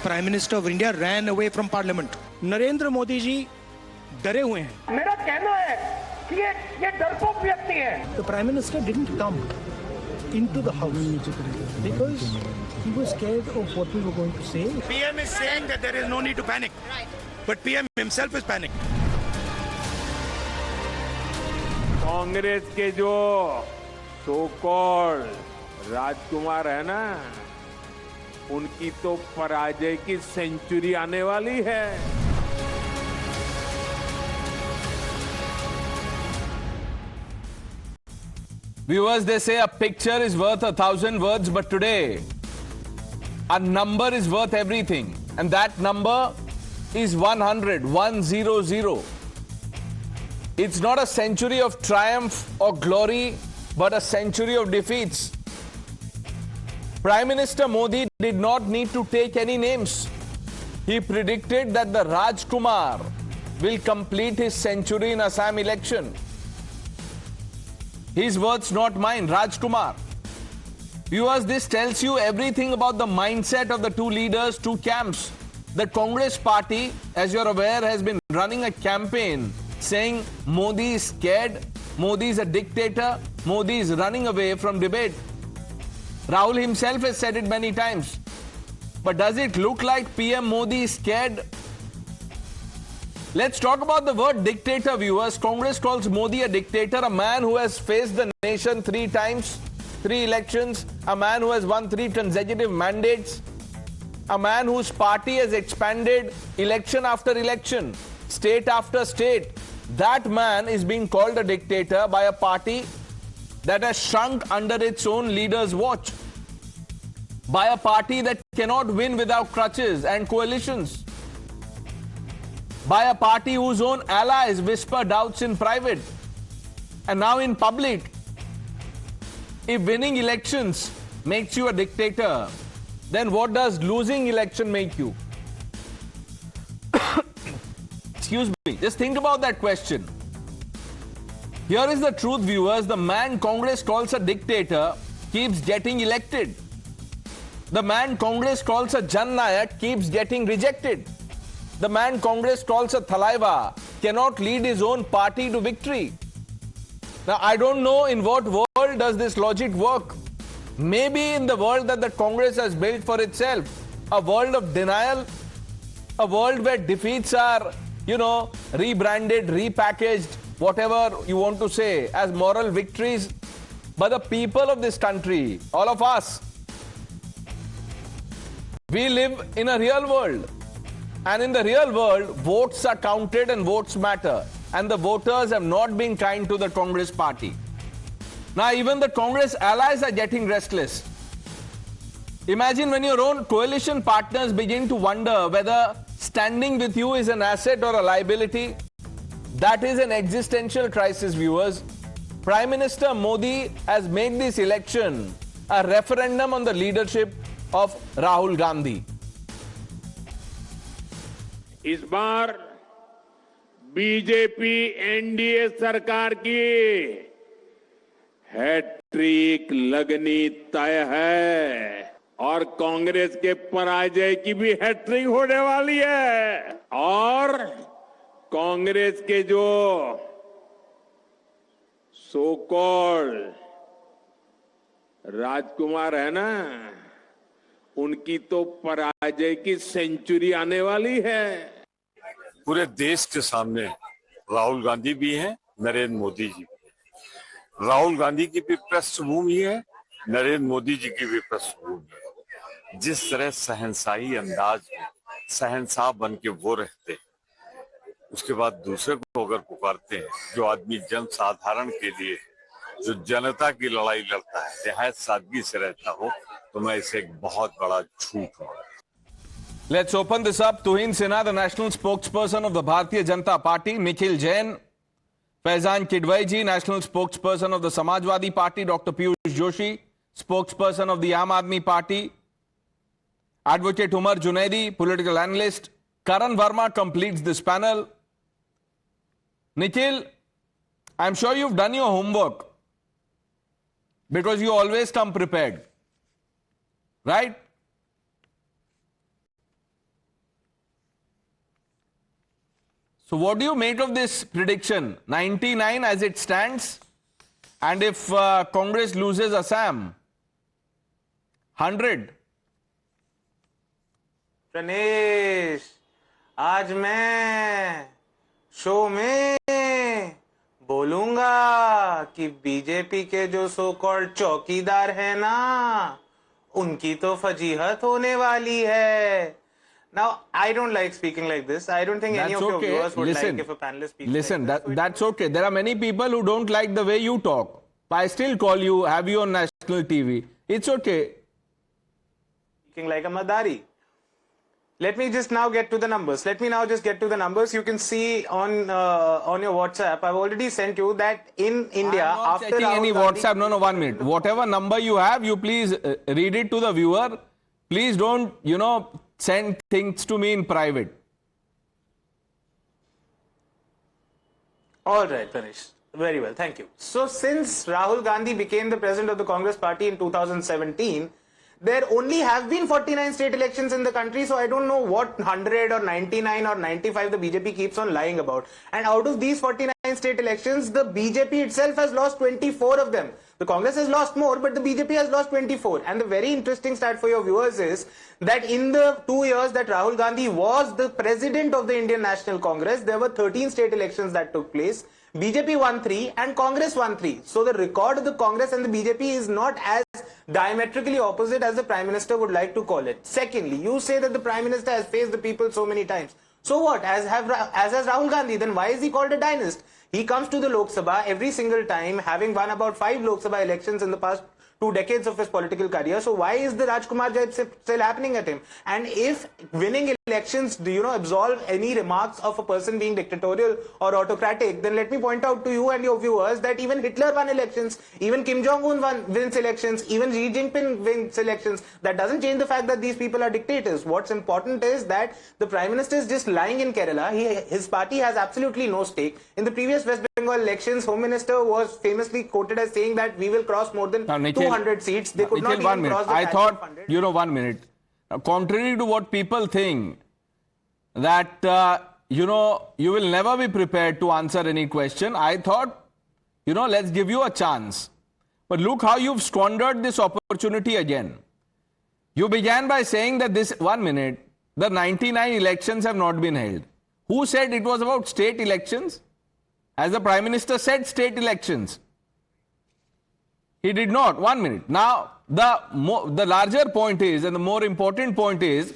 Prime Minister of India ran away from Parliament. Narendra Modi ji डरे हुए हैं. मेरा कहना है कि ये डरपोक व्यक्ति है. The Prime Minister didn't come into the house because he was scared of what we were going to say. PM is saying that there is no need to panic, but PM himself is panicked. Congress के जो so called राजकुमार है ना, उनकी तो पराजय की century आने वाली है. Viewers, they say a picture is worth 1,000 words, but today a number is worth everything, and that number is 100, 100. It's not a century of triumph or glory, but a century of defeats. Prime Minister Modi did not need to take any names. He predicted that the Rajkumar will complete his century in Assam election. His words, not mine, Rajkumar. Viewers, this tells you everything about the mindset of the two leaders, two camps. The Congress party, as you're aware, has been running a campaign saying Modi is scared, Modi is a dictator, Modi is running away from debate. Rahul himself has said it many times. But does it look like PM Modi is scared? Let's talk about the word dictator, viewers. Congress calls Modi a dictator, a man who has faced the nation 3 times, 3 elections, a man who has won 3 consecutive mandates, a man whose party has expanded election after election, state after state. That man is being called a dictator by a party that has shrunk under its own leader's watch, by a party that cannot win without crutches and coalitions, by a party whose own allies whisper doubts in private and now in public. If winning elections makes you a dictator, then what does losing election make you? Excuse me. Just think about that question. Here is the truth, viewers. The man Congress calls a dictator keeps getting elected. The man Congress calls a Jan Nayak keeps getting rejected. The man Congress calls a Thalaiva cannot lead his own party to victory. Now, I don't know in what world does this logic work. Maybe in the world that the Congress has built for itself, a world of denial, a world where defeats are, rebranded, repackaged, whatever you want to say, as moral victories. But the people of this country, all of us, we live in a real world. And in the real world, votes are counted and votes matter. And the voters have not been kind to the Congress party. Now, even the Congress allies are getting restless. Imagine when your own coalition partners begin to wonder whether standing with you is an asset or a liability. That is an existential crisis, viewers. Prime Minister Modi has made this election a referendum on the leadership of Rahul Gandhi. इस बार BJP NDA सरकार की hat trick लगनी तय है और कांग्रेस के पराजय की भी हैट्रिक होने वाली है. और कांग्रेस के जो सो कॉल्ड राजकुमार है ना, उनकी तो पराजय की सेंचुरी आने वाली है. पूरे देश के सामने राहुल गांधी भी हैं, नरेंद्र मोदी जी भी हैं. राहुल गांधी की भी पृष्ठभूमि है, नरेंद्र मोदी जी की भी पृष्ठभूमि है. जिस तरह शहंशाही अंदाज में शहंशाह बन के वो रहते, उसके बाद दूसरे को अगर पुकारते हैं, जो आदमी जन साधारण के लिए, जो जनता की लड़ाई लड़ता है, निहायत सादगी से रहता हो, तो मैं इसे एक बहुत बड़ा झूठ मानता हूं. Let's open this up. Tuhin Sinha, the national spokesperson of the Bharatiya Janata Party, Nikhil Jain, Faizan Kidwaiji, national spokesperson of the Samajwadi Party, Dr. Piyush Joshi, spokesperson of the Aam Aadmi Party, Advocate Umar Junaidi, political analyst, Karan Verma completes this panel. Nikhil, I'm sure you've done your homework because you always come prepared, right? So what do you make of this prediction? 99 as it stands, and if Congress loses Assam, 100. Pranesh, आज मैं show में बोलूंगा कि BJP के जो so called चौकीदार है ना, उनकी तो फजीहत होने वाली है. Now, I don't like speaking like this. I don't think any of your viewers would like if a panelist speaks Listen, like this. that's okay. There are many people who don't like the way you talk. I still call you, have you on national TV. It's okay. Speaking like a Madari. Let me just now get to the numbers. You can see on your WhatsApp, I've already sent you that in India, I'm not after checking Rahul any Gandhi, WhatsApp. No, 1 minute. Whatever number you have, you please read it to the viewer. Please don't, send things to me in private. All right, Pranesh. Very well, thank you. So since Rahul Gandhi became the president of the Congress party in 2017, there only have been 49 state elections in the country, so I don't know what 100 or 99 or 95 the BJP keeps on lying about. And out of these 49 state elections, the BJP itself has lost 24 of them. The Congress has lost more, but the BJP has lost 24. And the very interesting stat for your viewers is that in the 2 years that Rahul Gandhi was the president of the Indian National Congress, there were 13 state elections that took place. BJP won 3 and Congress won 3. So the record of the Congress and the BJP is not as diametrically opposite as the Prime Minister would like to call it. Secondly, you say that the Prime Minister has faced the people so many times. So what? As has Rahul Gandhi, then why is he called a dynast? He comes to the Lok Sabha every single time, having won about 5 Lok Sabha elections in the past 2 decades of his political career. So why is the Rajkumar Jaip still happening at him? And if winning elections, absolve any remarks of a person being dictatorial or autocratic, then let me point out to you and your viewers that even Hitler won elections, even Kim Jong-un wins elections, even Xi Jinping wins elections. That doesn't change the fact that these people are dictators. What's important is that the Prime Minister is just lying in Kerala. His party has absolutely no stake. In the previous West Bengal elections, Home Minister was famously quoted as saying that we will cross more than 200 seats. They could not even cross the 100. 1 minute. Contrary to what people think, that, you will never be prepared to answer any question, I thought, let's give you a chance. But look how you've squandered this opportunity again. You began by saying that the 99 elections have not been held. Who said it was about state elections? As the Prime Minister said, state elections. He did not. 1 minute. Now, the larger point is, and the more important point is,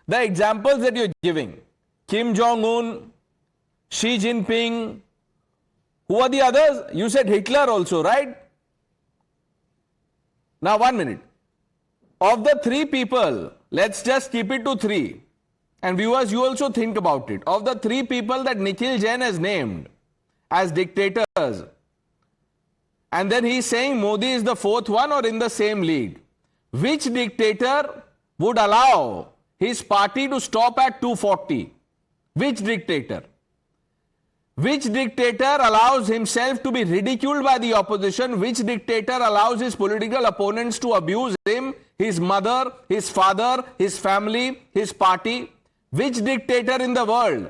the examples that you're giving. Kim Jong-un, Xi Jinping, who are the others? You said Hitler also, right? Now, 1 minute. Of the 3 people, let's just keep it to 3. And viewers, you also think about it. Of the 3 people that Nikhil Jain has named as dictators, and then he's saying Modi is the 4th one or in the same league. Which dictator would allow his party to stop at 240? Which dictator? Which dictator allows himself to be ridiculed by the opposition? Which dictator allows his political opponents to abuse him, his mother, his father, his family, his party? Which dictator in the world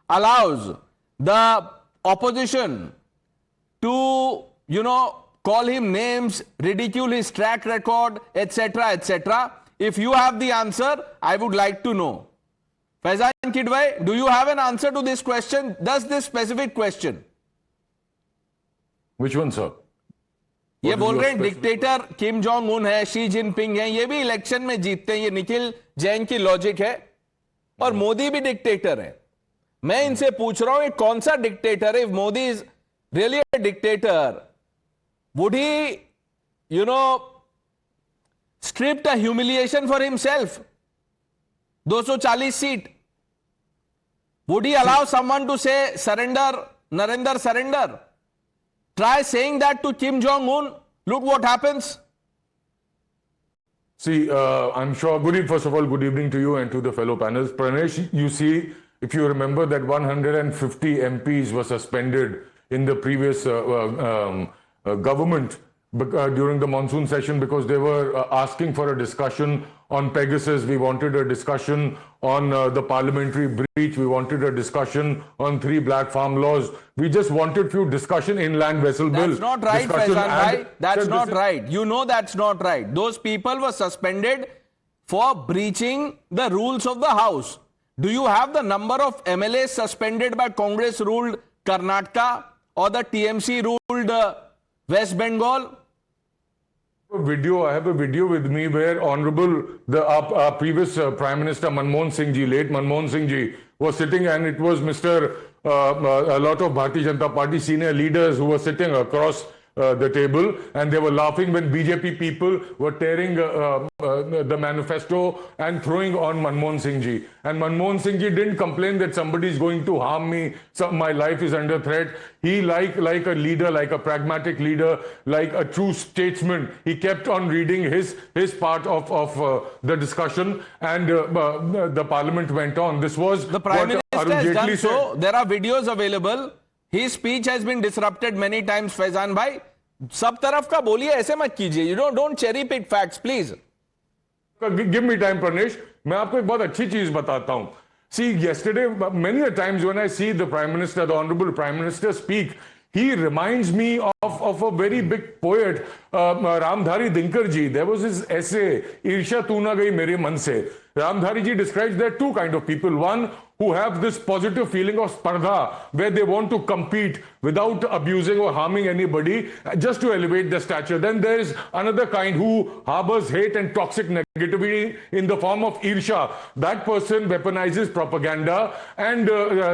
allows the opposition to, call him names, ridicule his track record, etc., etc.? If you have the answer, I would like to know. Faizan Kidwai, do you have an answer to this question? Does this specific question? Which one, sir? ये बोल रहे हैं dictator Kim Jong Un है, Xi Jinping है, ये भी election में जीतते हैं, ये निखिल जैन की लॉजिक है, और मोदी भी डिक्टेटर है. मैं इनसे पूछ रहा हूं ये कौन सा डिक्टेटर है? If Modi is really a dictator, would he, stripped a humiliation for himself? 240 seat. Would he allow someone to say surrender, Narendra, surrender? Try saying that to Kim Jong-un. Look what happens. See, I'm sure, first of all, good evening to you and to the fellow panelists. Pranesh, you see, if you remember that 150 MPs were suspended in the previous government during the monsoon session because they were asking for a discussion on Pegasus. We wanted a discussion on the parliamentary breach. We wanted a discussion on 3 black farm laws. We just wanted few discussion inland vessel bill. That's not right, Faizan bhai. That's not right. You know that's not right. Those people were suspended for breaching the rules of the House. Do you have the number of MLAs suspended by Congress-ruled Karnataka or the TMC-ruled West Bengal? I have a video with me where our previous Prime Minister Manmohan Singh ji, late Manmohan Singh ji, was sitting, and it was a lot of Bharatiya Janata Party senior leaders who were sitting across the table, and they were laughing when BJP people were tearing the manifesto and throwing on Manmohan Singh ji. And Manmohan Singh ji didn't complain that somebody is going to harm me, my life is under threat. He, like a leader, like a pragmatic leader, like a true statesman, he kept on reading his part of the discussion, and the parliament went on. This was the Prime Minister has done so. There are videos available. His speech has been disrupted many times, Faizan bhai. सब तरफ का बोलिए, ऐसे मत कीजिए. You don't cherry pick facts, please. Give me time, Pranesh. मैं आपको एक बहुत अच्छी चीज बताता हूं. See, yesterday, many a times when I see the Prime Minister, the Honorable Prime Minister speak, he reminds me of a very big poet, Ramdhari Dinkar ji. There was his essay, Irsha Tu Na Gayi Mere Man Se. Ramdhari ji describes there are 2 kinds of people. One who have this positive feeling of spardha, where they want to compete without abusing or harming anybody, just to elevate their stature. Then there is another kind who harbors hate and toxic negativity in the form of irsha. That person weaponizes propaganda, and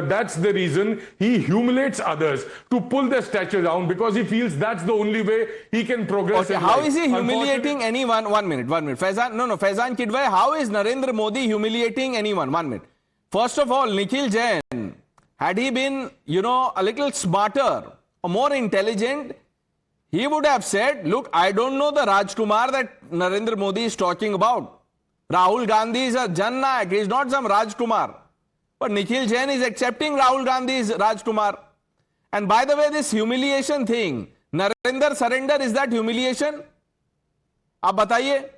that's the reason he humiliates others to pull their stature down, because he feels that's the only way he can progress. Okay, how is he humiliating anyone? One minute. Faizan Kidwai, how is Narendra Modi humiliating anyone? 1 minute. First of all, Nikhil Jain, had he been, a little smarter or more intelligent, he would have said, look, I don't know the Rajkumar that Narendra Modi is talking about. Rahul Gandhi is a Jan Nayak, he is not some Rajkumar. But Nikhil Jain is accepting Rahul Gandhi's Rajkumar. And by the way, this humiliation thing, Narendra surrender, is that humiliation? Aap bataiye,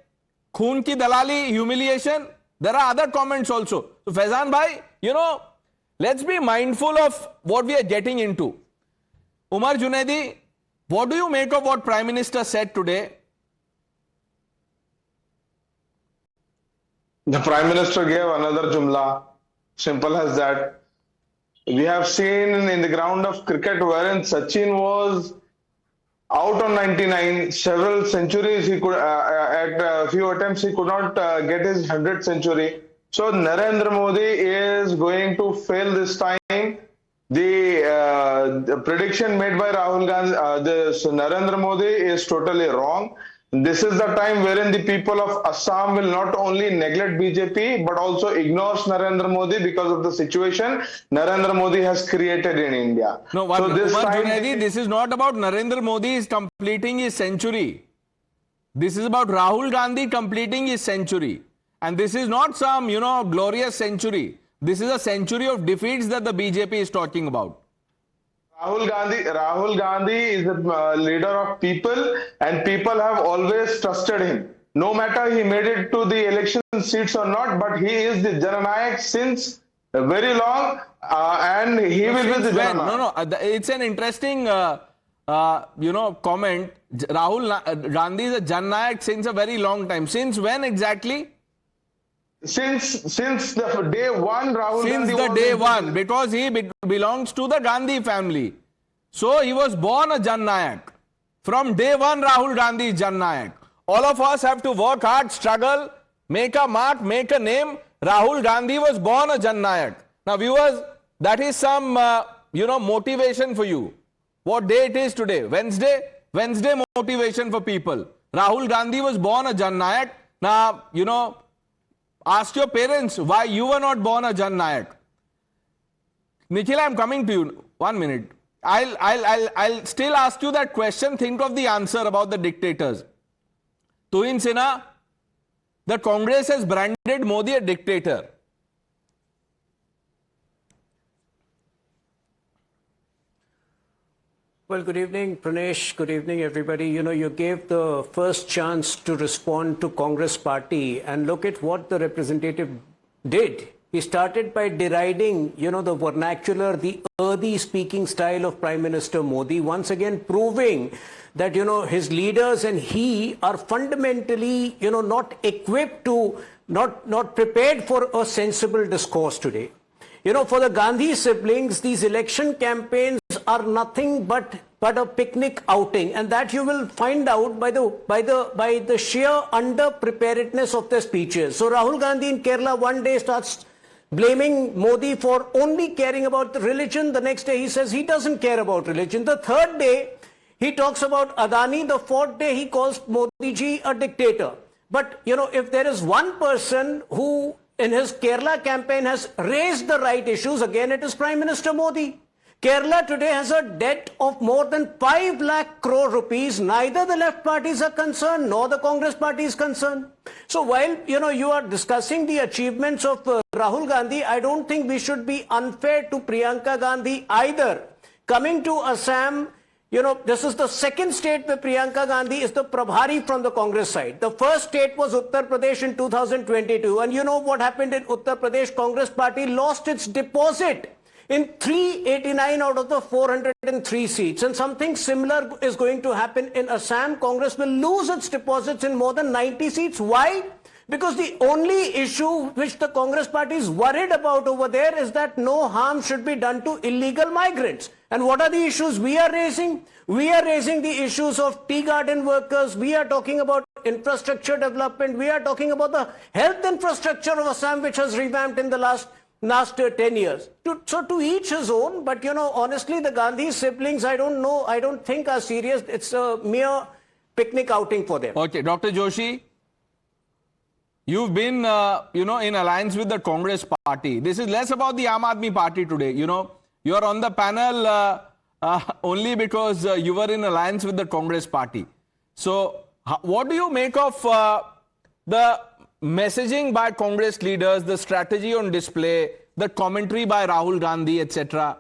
khoon ki dalali, humiliation? There are other comments also. So Faizan bhai, let's be mindful of what we are getting into. Umar Junaidi, what do you make of what Prime Minister said today? The Prime Minister gave another jumla, simple as that. We have seen in the ground of cricket wherein Sachin was out on 99, several centuries he could, at a few attempts he could not get his 100th century. So Narendra Modi is going to fail this time. The prediction made by Rahul Gandhi, Narendra Modi is totally wrong. This is the time wherein the people of Assam will not only neglect BJP but also ignores Narendra Modi because of the situation Narendra Modi has created in India. No, so this Junaidi, this is not about Narendra Modi is completing his century. This is about Rahul Gandhi completing his century. And this is not some, glorious century. This is a century of defeats that the BJP is talking about. Rahul Gandhi is a leader of people, and people have always trusted him. No matter he made it to the election seats or not, but he is the Jananayak since very long, and he will be the Jananayak. No, it's an interesting, comment. Rahul Gandhi is a Jananayak since a very long time. Since when exactly? Since the day one, Rahul Gandhi. Since the day one, because he belongs to the Gandhi family. So he was born a Jan Nayak. From day one, Rahul Gandhi is Jan Nayak. All of us have to work hard, struggle, make a mark, make a name. Rahul Gandhi was born a Jan Nayak. Now viewers, that is some, motivation for you. What day it is today? Wednesday? Wednesday motivation for people. Rahul Gandhi was born a Jan Nayak. Now, ask your parents why you were not born a Jan Nayak. Nikhil, I am coming to you. 1 minute. I'll still ask you that question. Think of the answer about the dictators. Tuhin Sinha, the Congress has branded Modi a dictator. Well, good evening, Pranesh. Good evening, everybody. You know, you gave the first chance to respond to Congress party, and look at what the representative did. He started by deriding, you know, the vernacular, the earthy speaking style of Prime Minister Modi, once again proving that, you know, his leaders and he are fundamentally, you know, not equipped to, not prepared for a sensible discourse today. You know, for the Gandhi siblings, these election campaigns are nothing but a picnic outing, and that you will find out by the sheer under-preparedness of their speeches. So Rahul Gandhi in Kerala one day starts blaming Modi for only caring about the religion. The next day he says he doesn't care about religion. The third day he talks about Adani. The fourth day he calls Modi ji a dictator. But you know, if there is one person who in his Kerala campaign has raised the right issues, again it is Prime Minister Modi. Kerala today has a debt of more than 5 lakh crore rupees. Neither the left parties are concerned, nor the Congress party is concerned. So while, you know, you are discussing the achievements of Rahul Gandhi, I don't think we should be unfair to Priyanka Gandhi either. Coming to Assam, you know, this is the second state where Priyanka Gandhi is the Prabhari from the Congress side. The first state was Uttar Pradesh in 2022. And you know what happened in Uttar Pradesh? Congress party lost its deposit in 389 out of the 403 seats. And something similar is going to happen in Assam. Congress will lose its deposits in more than 90 seats. Why? Because the only issue which the Congress party is worried about over there is that no harm should be done to illegal migrants. And what are the issues we are raising? We are raising the issues of tea garden workers. We are talking about infrastructure development. We are talking about the health infrastructure of Assam, which has revamped in the last 10 years. So to each his own, but you know, honestly, the Gandhi siblings, I don't think are serious. It's a mere picnic outing for them. Okay, Dr. Joshi, you've been, you know, in alliance with the Congress party. This is less about the Aam Aadmi party today. You know, you're on the panel only because you were in alliance with the Congress party. So what do you make of the messaging by Congress leaders, the strategy on display, the commentary by Rahul Gandhi, etc.?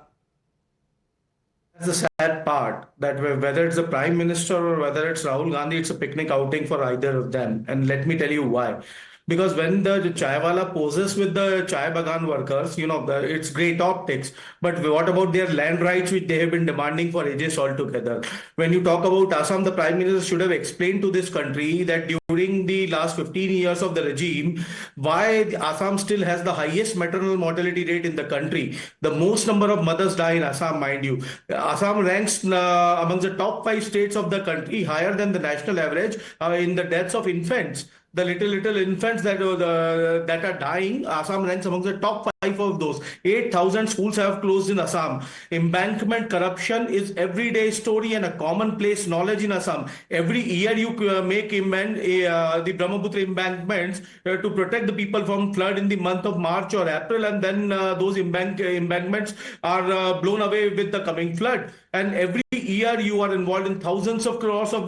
That's the sad part, that whether it's the Prime Minister or whether it's Rahul Gandhi, it's a picnic outing for either of them. And let me tell you why. Because when the chaiwala poses with the chai bagan workers, you know, it's great optics. But what about their land rights, which they have been demanding for ages altogether? When you talk about Assam, the Prime Minister should have explained to this country that during the last 15 years of the regime, why Assam still has the highest maternal mortality rate in the country. The most number of mothers die in Assam, mind you. Assam ranks amongst the top 5 states of the country, higher than the national average in the deaths of infants. The little infants that are dying, Assam ranks among the top 5 of those. 8,000 schools have closed in Assam. Embankment corruption is everyday story and a commonplace knowledge in Assam. Every year you make the Brahmaputra embankments to protect the people from flood in the month of March or April, and then those embankments are blown away with the coming flood. And every year you are involved in thousands of crores of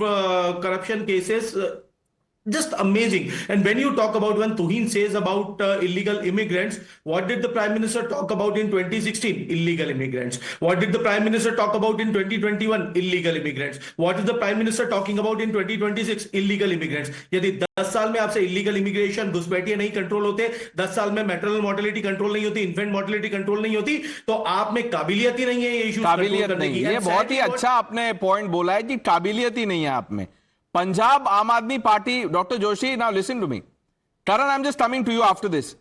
corruption cases. Just amazing. And when you talk about, when Tuhin says about illegal immigrants, what did the Prime Minister talk about in 2016? Illegal immigrants. What did the Prime Minister talk about in 2021? Illegal immigrants. What is the Prime Minister talking about in 2026? Illegal immigrants. यदि 10 साल में आपसे illegal immigration घुसपैठिए नहीं control होते, 10 साल में maternal mortality control नहीं होती, infant mortality कंट्रोल नहीं होती, तो आप में काबिलियत ही नहीं है ये इश्यूज काबिलियत नहीं। ये बहुत ही अच्छा आपने पॉइंट बोला है कि काबिलियत ही नहीं है आप में। Punjab Aam Aadmi Party, Dr. Joshi, now listen to me. Karan, I'm just coming to you after this.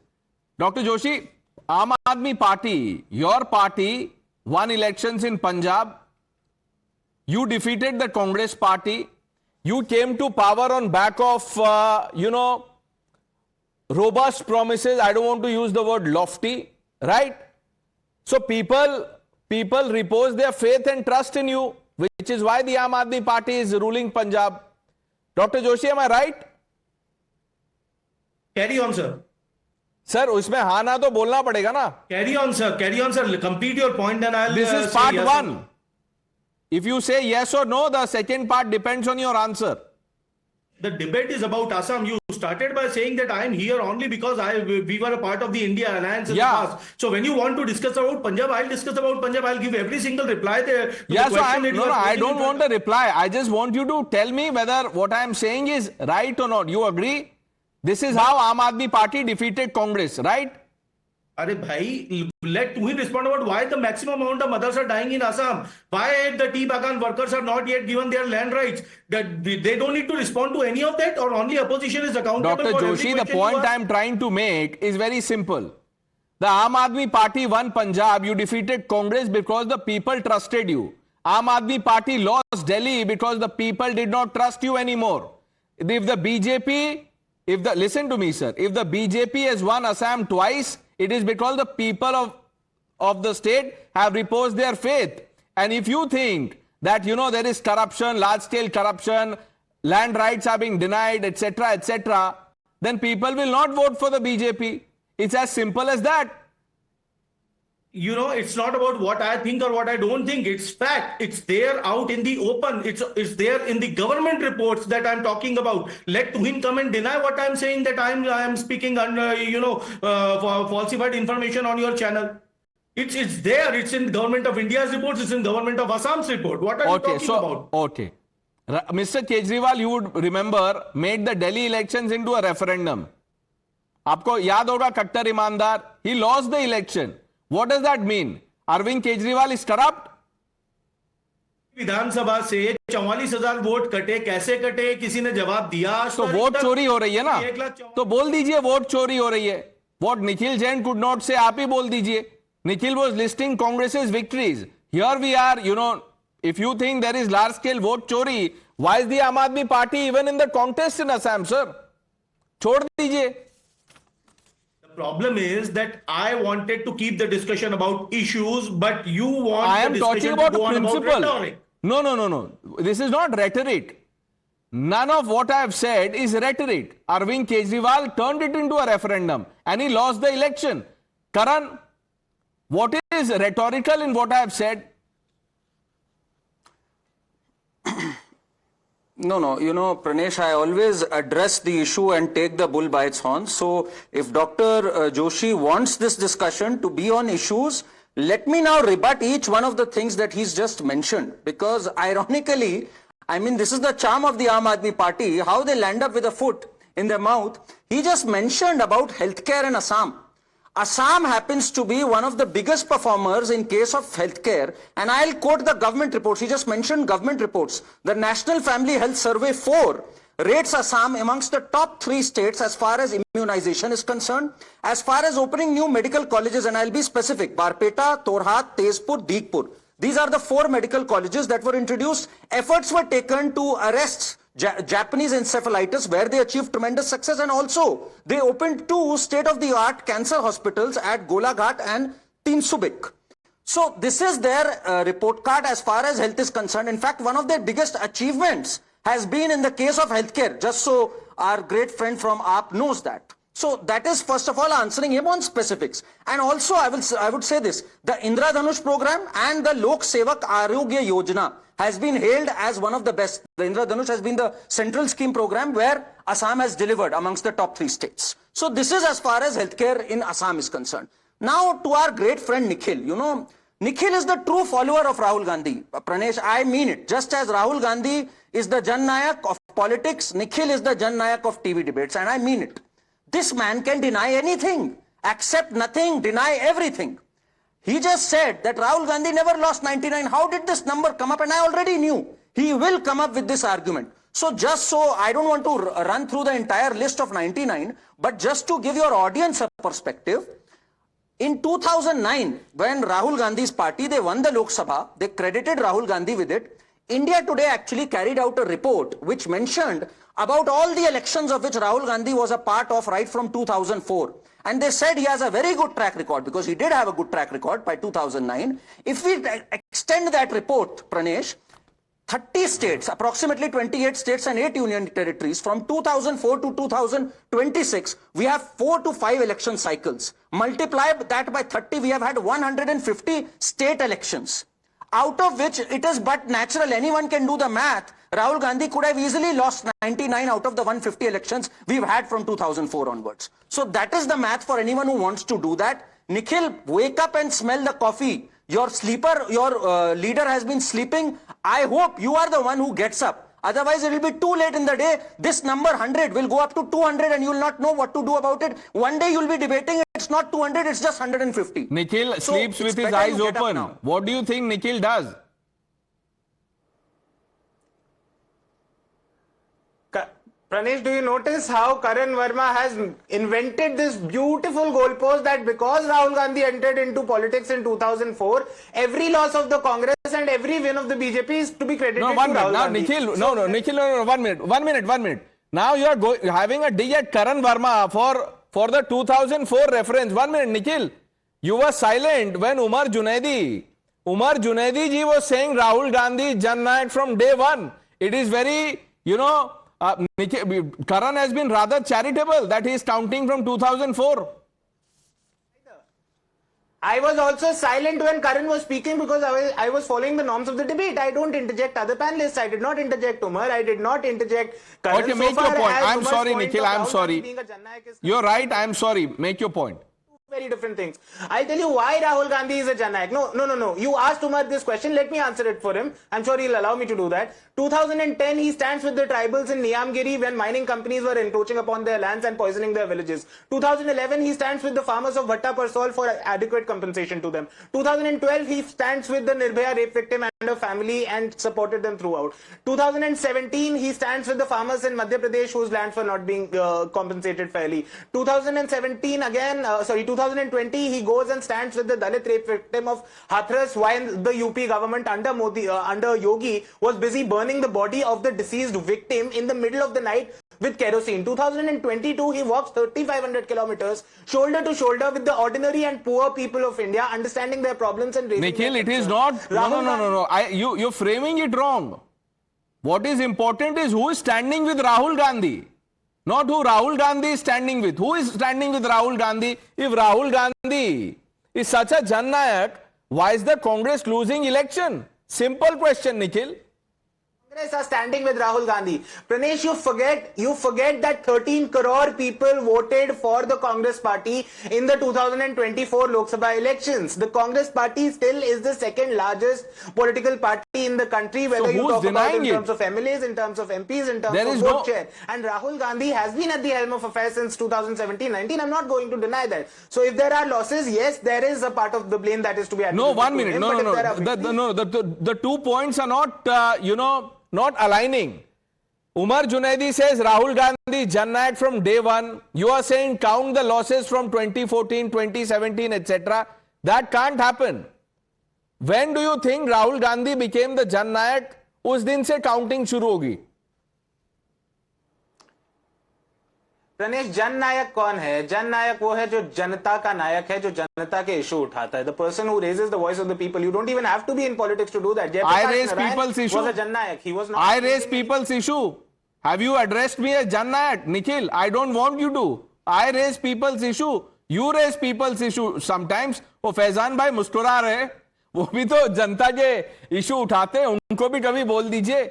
Dr. Joshi, Aam Aadmi Party, your party won elections in Punjab. You defeated the Congress party. You came to power on back of, you know, robust promises. I don't want to use the word lofty, right? So people repose their faith and trust in you, which is why the Aam Aadmi Party is ruling Punjab. Dr. Joshi, am I right? Carry on, sir. Sir, उसमें हाँ ना तो बोलना पड़ेगा ना. Carry on, sir. Carry on, sir. Complete your point, and I'll. This is part one. If you say yes or no, the second part depends on your answer. The debate is about Assam. You started by saying that I am here only because we were a part of the India Alliance in the past. So when you want to discuss about Punjab, I'll discuss about Punjab. I'll give every single reply there. Yeah, so I don't want a reply. I just want you to tell me whether what I am saying is right or not. You agree? This is how Aam Aadmi Party defeated Congress, right? Arey bhai, let Tuhin respond about why the maximum amount of mothers are dying in Assam. Why the tea bagan workers are not yet given their land rights. That they don't need to respond to any of that, or only opposition is accountable. Dr. Joshi, the point I'm trying to make is very simple. The Aam Aadmi Party won Punjab. You defeated Congress because the people trusted you. Aam Aadmi Party lost Delhi because the people did not trust you anymore. If the BJP, listen to me, sir, if the BJP has won Assam twice, it is because the people of the state have reposed their faith. And if you think that, there is corruption, large-scale corruption, land rights are being denied, etc., then people will not vote for the BJP. It's as simple as that. It's not about what I think or what I don't think. It's fact. It's there out in the open. It's there in the government reports that I'm talking about. Let Tuhin come and deny what I'm saying, that I am speaking under, falsified information on your channel. It's there. It's in Government of India's reports. It's in Government of Assam's report. What are you talking about? Okay. Mr. Kejriwal, you would remember, made the Delhi elections into a referendum. Aapko yaad hoga Kattar Imandar. He lost the election. What does that mean? Arvind Kejriwal is corrupt? विधानसभा से 44,000 vote कटे, कैसे कटे, किसी ने जवाब दिया? तो vote चोरी हो रही है ना, तो बोल दीजिए वोट चोरी हो रही है. What Nikhil Jain could not say, आप ही बोल दीजिए. Nikhil was listing Congress's victories. Here we are, if you think there is large scale vote chori, why is the Aam Aadmi Party even in the contest in Assam, sir? छोड़ दीजिए. Problem is that I wanted to keep the discussion about issues, but you want I am the talking discussion about to go on principle. about rhetoric. No. This is not rhetoric. None of what I have said is rhetoric. Arvind Kejriwal turned it into a referendum and he lost the election. Karan, what is rhetorical in what I have said? No, Pranesh, I always address the issue and take the bull by its horns. So if Dr. Joshi wants this discussion to be on issues, let me now rebut each one of the things that he's just mentioned. Because ironically, this is the charm of the Aam Aadmi Party, how they land up with a foot in their mouth. He just mentioned about healthcare in Assam. Assam happens to be one of the biggest performers in case of healthcare, and I'll quote the government reports. He just mentioned government reports. The National Family Health Survey 4 rates Assam amongst the top 3 states as far as immunization is concerned, as far as opening new medical colleges, and I'll be specific: Barpeta, Torhat, Tezpur, Digpur. These are the 4 medical colleges that were introduced. Efforts were taken to arrest Japanese encephalitis, where they achieved tremendous success, and also they opened 2 state-of-the-art cancer hospitals at Golaghat and Tinsubik. So this is their report card as far as health is concerned. In fact, one of their biggest achievements has been in the case of healthcare, just so our great friend from AAP knows that. So that is, first of all, answering him on specifics. And also I would say this: the Indradhanush program and the Lok Sevak Arogya Yojana has been hailed as one of the best. The Indradhanush has been the central scheme program where Assam has delivered amongst the top 3 states. So this is as far as healthcare in Assam is concerned. Now to our great friend Nikhil. Nikhil is the true follower of Rahul Gandhi. Pranesh, I mean it. Just as Rahul Gandhi is the Jan Nayak of politics, Nikhil is the Jan Nayak of TV debates, and I mean it. This man can deny anything, accept nothing, deny everything. He just said that Rahul Gandhi never lost 99. How did this number come up? And I already knew he will come up with this argument. So just so I don't want to run through the entire list of 99, but just to give your audience a perspective, in 2009, when Rahul Gandhi's party, they won the Lok Sabha, they credited Rahul Gandhi with it. India Today actually carried out a report which mentioned about all the elections of which Rahul Gandhi was a part of right from 2004. And they said he has a very good track record, because he did have a good track record by 2009. If we extend that report, Pranesh, 30 states, approximately 28 states and 8 union territories, from 2004 to 2026, we have 4 to 5 election cycles. Multiply that by 30, we have had 150 state elections. out of which it is but natural, anyone can do the math. Rahul Gandhi could have easily lost 99 out of the 150 elections we've had from 2004 onwards. So that is the math for anyone who wants to do that. Nikhil, wake up and smell the coffee. Your leader has been sleeping. I hope you are the one who gets up. Otherwise, it will be too late in the day. This number 100 will go up to 200 and you will not know what to do about it. One day you will be debating it's not 200, it's just 150. Nikhil sleeps with his eyes open. What do you think Nikhil does? Pranesh, do you notice how Karan Verma has invented this beautiful goalpost that because Rahul Gandhi entered into politics in 2004, every loss of the Congress and every win of the BJP is to be credited to Rahul Gandhi. Nikhil, 1 minute. Now you are having a dig at Karan Verma for the 2004 reference. 1 minute, Nikhil. You were silent when Umar Junaidi ji was saying Rahul Gandhi Jan Nayak from day one. It is very, Karan has been rather charitable that he is counting from 2004. I was also silent when Karan was speaking because I was following the norms of the debate. I don't interject other panelists. I did not interject Umar. I did not interject Karan. Okay, make your point. I'm sorry, Nikhil. I'm sorry. You're right. I'm sorry. Make your point. Very different things. I'll tell you why Rahul Gandhi is a Jan Nayak. No. You asked Umar this question. Let me answer it for him. I'm sure he'll allow me to do that. 2010, he stands with the tribals in Niyamgiri when mining companies were encroaching upon their lands and poisoning their villages. 2011, he stands with the farmers of Bhatta Parsol for adequate compensation to them. 2012, he stands with the Nirbhaya rape victim and her family and supported them throughout. 2017, he stands with the farmers in Madhya Pradesh whose lands were not being compensated fairly. 2020, he goes and stands with the Dalit rape victim of Hathras while the UP government under Yogi was busy burning the body of the deceased victim in the middle of the night with kerosene. 2022, he walks 3,500 kilometers shoulder to shoulder with the ordinary and poor people of India, understanding their problems and raising Nikhil, it is not. No. You're framing it wrong. What is important is who is standing with Rahul Gandhi. Not who Rahul Gandhi is standing with. Who is standing with Rahul Gandhi? If Rahul Gandhi is such a Jan Nayak, why is the Congress losing election? Simple question, Nikhil. Congress are standing with Rahul Gandhi. Pranesh, you forget that 13 crore people voted for the Congress party in the 2024 Lok Sabha elections. The Congress party still is the second largest political party in the country, whether you talk about in terms of MLAs, in terms of MPs, in terms of vote share. And Rahul Gandhi has been at the helm of affairs since 2017-19. I'm not going to deny that. So if there are losses, yes, there is a part of the blame that is to be attributed. No, 1 minute. No. The 2 points are not, not aligning. Umar Junaidi says Rahul Gandhi Jan Nayak from day one. You are saying count the losses from 2014, 2017, etc. That can't happen. When do you think Rahul Gandhi became the Jan Nayak? उस दिन से counting शुरू होगी. प्रनेश, जन नायक कौन है? जन नायक वो है जो जनता का नायक है, जो जनता के इशू उठाता है. The person who raises the voice of the people. You don't even have to be in politics to do that. I raise people's issue. Was a Jan Nayak. He was not. I raise people's issue. Have you addressed me as Jan Nayak? Nikhil, I don't want you to. I raise people's issue. You raise people's issue. Sometimes वो फैजान भाई मुस्कुरा रहे, वो भी तो जनता के issue उठाते हैं, उनको भी कभी बोल दीजिए.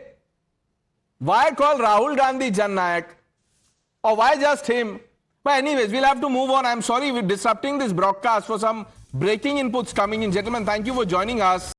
Why call Rahul Gandhi Jan Nayak? Or why just him? But anyways, we'll have to move on. I'm sorry we're disrupting this broadcast for some breaking inputs coming in. Gentlemen, thank you for joining us.